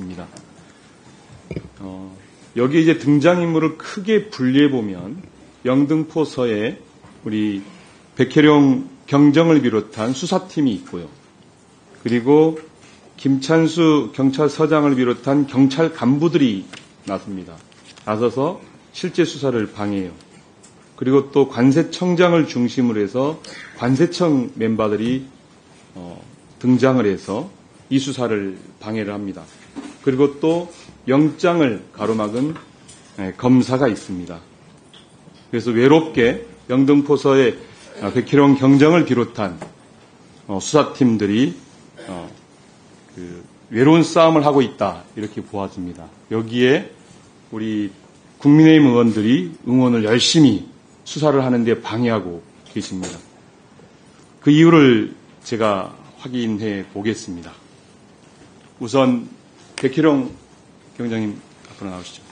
있습니다. 여기 이제 등장인물을 크게 분리해보면 영등포서에 우리 백혜룡 경정을 비롯한 수사팀이 있고요. 그리고 김찬수 경찰서장을 비롯한 경찰 간부들이 나서서 실제 수사를 방해해요. 그리고 또 관세청장을 중심으로 해서 관세청 멤버들이 등장을 해서 이 수사를 방해를 합니다. 그리고 또 영장을 가로막은 검사가 있습니다. 그래서 외롭게 영등포서의 백희룡 경정을 비롯한 수사팀들이 외로운 싸움을 하고 있다 이렇게 보아집니다. 여기에 우리 국민의힘 의원들이 응원을 열심히 수사를 하는데 방해하고 계십니다. 그 이유를 제가 확인해 보겠습니다. 우선 백희룡 경장님 앞으로 나오시죠.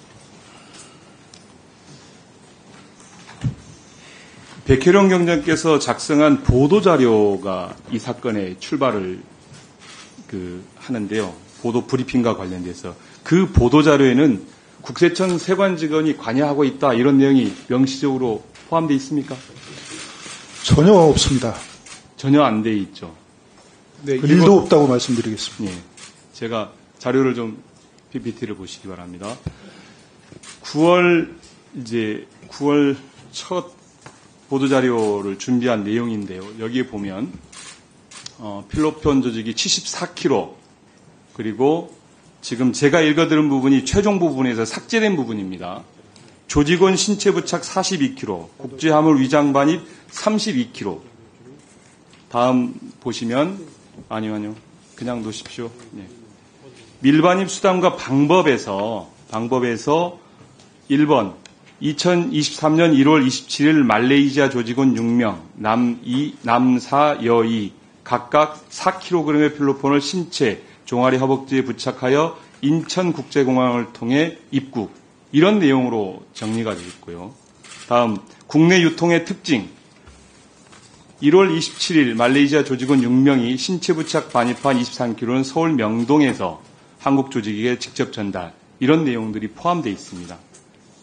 백혜룡 경장께서 작성한 보도자료가 이 사건의 출발을 하는데요. 보도 브리핑과 관련돼서 그 보도자료에는 국세청 세관 직원이 관여하고 있다 이런 내용이 명시적으로 포함되어 있습니까? 전혀 없습니다. 전혀 안 돼 있죠. 네, 일도 없다고 말씀드리겠습니다. 예, 제가 자료를 좀 PPT를 보시기 바랍니다. 9월 첫 보도자료를 준비한 내용인데요. 여기에 보면 필로폰 조직이 74kg 그리고 지금 제가 읽어드린 부분이 최종 부분에서 삭제된 부분입니다. 조직원 신체 부착 42kg, 국제화물 위장 반입 32kg. 다음 보시면 아니요. 그냥 놓으십시오. 네. 밀반입 수단과 방법에서 1번 2023년 1월 27일 말레이시아 조직원 6명, 남 4, 여 2, 각각 4kg의 필로폰을 신체, 종아리 허벅지에 부착하여 인천국제공항을 통해 입국. 이런 내용으로 정리가 되어 있고요. 다음, 국내 유통의 특징. 1월 27일 말레이시아 조직원 6명이 신체 부착 반입한 23kg는 서울 명동에서 한국 조직에게 직접 전달. 이런 내용들이 포함되어 있습니다.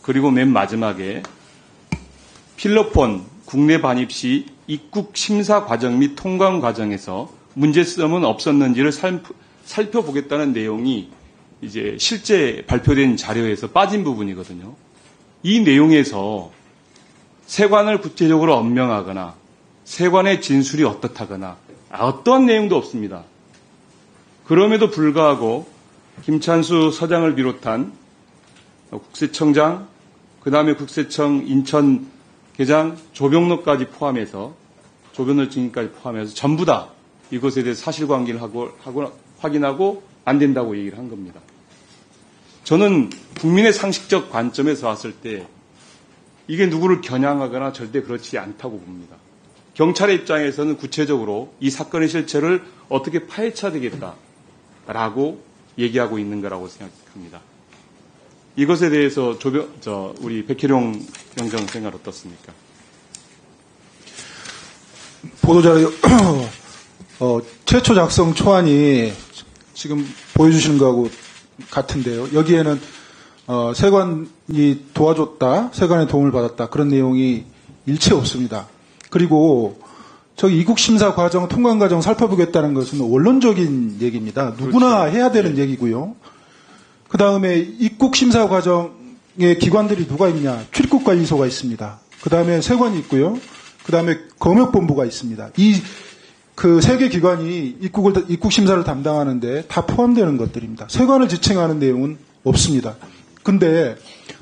그리고 맨 마지막에 필로폰 국내 반입 시 입국 심사 과정 및 통관 과정에서 문제점은 없었는지를 살펴보겠다는 내용이 이제 실제 발표된 자료에서 빠진 부분이거든요. 이 내용에서 세관을 구체적으로 엄명하거나 세관의 진술이 어떻다거나 어떤 내용도 없습니다. 그럼에도 불구하고 김찬수 서장을 비롯한 국세청장, 그 다음에 국세청 인천 계장 조병록까지 포함해서 조병록 증인까지 포함해서 전부 다 이것에 대해서 사실관계를 확인하고 안 된다고 얘기를 한 겁니다. 저는 국민의 상식적 관점에서 봤을 때 이게 누구를 겨냥하거나 절대 그렇지 않다고 봅니다. 경찰의 입장에서는 구체적으로 이 사건의 실체를 어떻게 파헤쳐야 되겠다라고 얘기하고 있는 거라고 생각합니다. 이것에 대해서 우리 백혜룡 경정 생각 어떻습니까? 보도자료 최초 작성 초안이 지금 보여주시는 거하고 같은데요. 여기에는 세관이 도와줬다, 세관의 도움을 받았다 그런 내용이 일체 없습니다. 그리고 저기 입국 심사 과정, 통관 과정 살펴보겠다는 것은 원론적인 얘기입니다. 누구나 그렇죠. 해야 되는 얘기고요. 그 다음에 입국 심사 과정에 기관들이 누가 있냐? 출입국관리소가 있습니다. 그 다음에 세관이 있고요. 그 다음에 검역본부가 있습니다. 그 세 개 기관이 입국 심사를 담당하는데 다 포함되는 것들입니다. 세관을 지칭하는 내용은 없습니다. 근데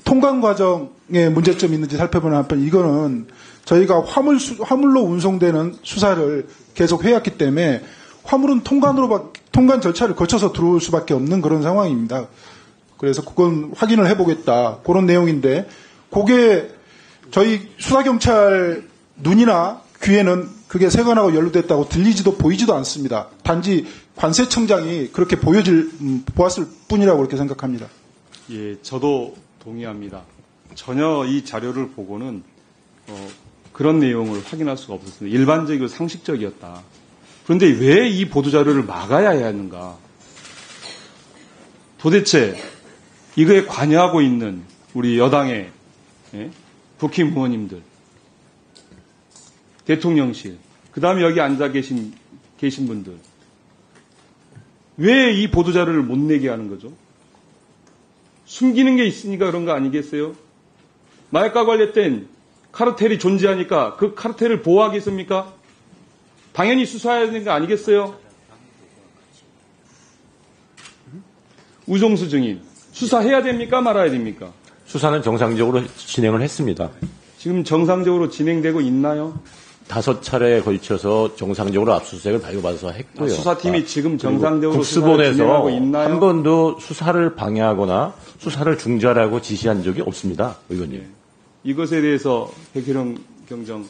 통관 과정에 문제점이 있는지 살펴보는 한편 이거는 저희가 화물로 운송되는 수사를 계속 해왔기 때문에 화물은 통관 절차를 거쳐서 들어올 수밖에 없는 그런 상황입니다. 그래서 그건 확인을 해보겠다 그런 내용인데 그게 저희 수사경찰 눈이나 귀에는 그게 세관하고 연루됐다고 들리지도 보이지도 않습니다. 단지 관세청장이 그렇게 보았을 뿐이라고 그렇게 생각합니다. 예, 저도 동의합니다. 전혀 이 자료를 보고는 그런 내용을 확인할 수가 없었습니다. 일반적이고 상식적이었다. 그런데 왜 이 보도자료를 막아야 하는가? 도대체 이거에 관여하고 있는 우리 여당의 국힘 의원님들, 대통령실, 그 다음에 여기 앉아 계신 분들, 왜 이 보도자료를 못 내게 하는 거죠? 숨기는 게 있으니까 그런 거 아니겠어요? 마약과 관련된 카르텔이 존재하니까 그 카르텔을 보호하겠습니까? 당연히 수사해야 되는 거 아니겠어요? 우종수 증인, 수사해야 됩니까? 말아야 됩니까? 수사는 정상적으로 진행을 했습니다. 지금 정상적으로 진행되고 있나요? 5차례에 걸쳐서 정상적으로 압수수색을 발부받아서 했고요. 수사팀이 지금 정상적으로 국수본에서 수사를 진행하고 있나요? 한 번도 수사를 방해하거나 수사를 중지하라고 지시한 적이 없습니다, 의원님. 이것에 대해서 백혜령 경정,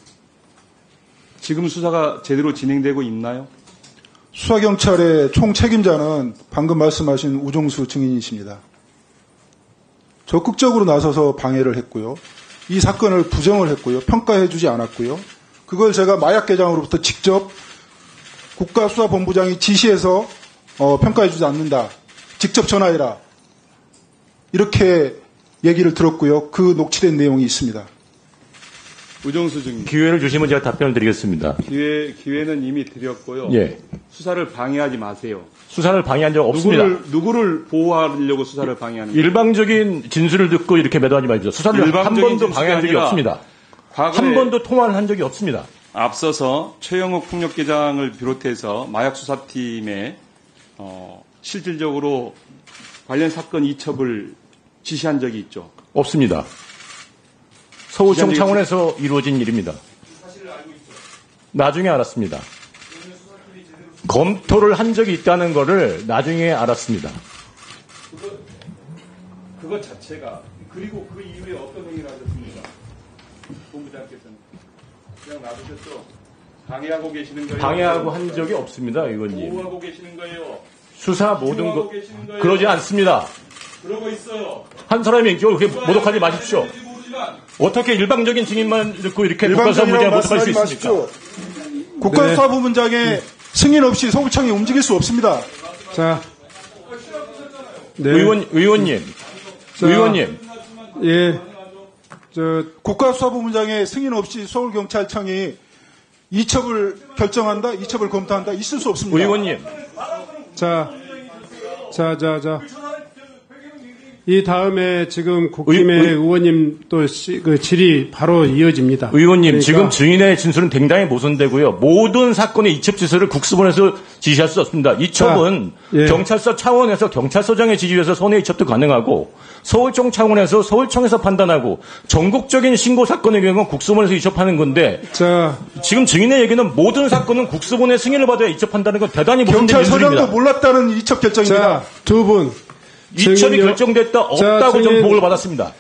지금 수사가 제대로 진행되고 있나요? 수사경찰의 총 책임자는 방금 말씀하신 우종수 증인이십니다. 적극적으로 나서서 방해를 했고요. 이 사건을 부정을 했고요. 평가해주지 않았고요. 그걸 제가 마약계장으로부터 직접 국가수사본부장이 지시해서 평가해주지 않는다. 직접 전화해라. 이렇게 얘기를 들었고요. 그 녹취된 내용이 있습니다. 우종수 증인. 기회를 주시면 제가 답변을 드리겠습니다. 기회는 이미 드렸고요. 예. 수사를 방해하지 마세요. 수사를 방해한 적 없습니다. 누구를 보호하려고 수사를 방해하는 거예요? 일방적인 진술을 듣고 이렇게 매도하지 마십시오. 수사를 한 번도 방해한 적이 없습니다. 한 번도 통화를 한 적이 없습니다. 앞서서 최영욱 폭력계장을 비롯해서 마약수사팀에 실질적으로 관련 사건 이첩을 지시한 적이 있죠? 없습니다. 서울청 차원에서 이루어진 일입니다. 나중에 알았습니다. 검토를 한 적이 있다는 것을 나중에 알았습니다. 그것 자체가, 그리고 그 이후에 어떤 행위를 하셨습니까? 본부장께서는 그냥 놔두셨죠? 방해하고 계시는 거예요? 방해하고 한 적이 없습니다, 의원님. 보호하고 계시는 거예요? 수사 모든 보호하고 것 계시는 거예요? 그러지 않습니다. 그러고 있어요. 한 사람의 인격을 그렇게 모독하지 마십시오. 어떻게 일방적인 증인만 듣고 이렇게 일방적이라고 국가수사본부장이 모독할 수 말씀하지 있습니까? 마십시오. 국가수사본부장의 승인 없이 서울청이 움직일 수 없습니다. 자, 네. 의원님, 예, 국가수사본부장의 승인 없이 서울경찰청이 이첩을 결정한다, 이첩을 검토한다, 있을 수 없습니다. 의원님, 자. 이 다음에 지금 국힘의 의원님 또 그 질의 바로 이어집니다. 의원님, 그러니까 지금 증인의 진술은 굉장히 모순되고요. 모든 사건의 이첩 지시를 국수본에서 지시할 수 없습니다. 이첩은 예. 경찰서 차원에서 경찰서장의 지시에서 손해 이첩도 가능하고 서울청 차원에서 서울청에서 판단하고 전국적인 신고 사건의 경우는 국수본에서 이첩하는 건데 자, 지금 증인의 얘기는 모든 사건은 국수본의 승인을 받아야 이첩한다는 건 대단히 모순된 경찰서장도 진술입니다. 몰랐다는 이첩 결정입니다. 자, 두 분. 이첩이 결정됐다 없다고 전 보고를 받았습니다.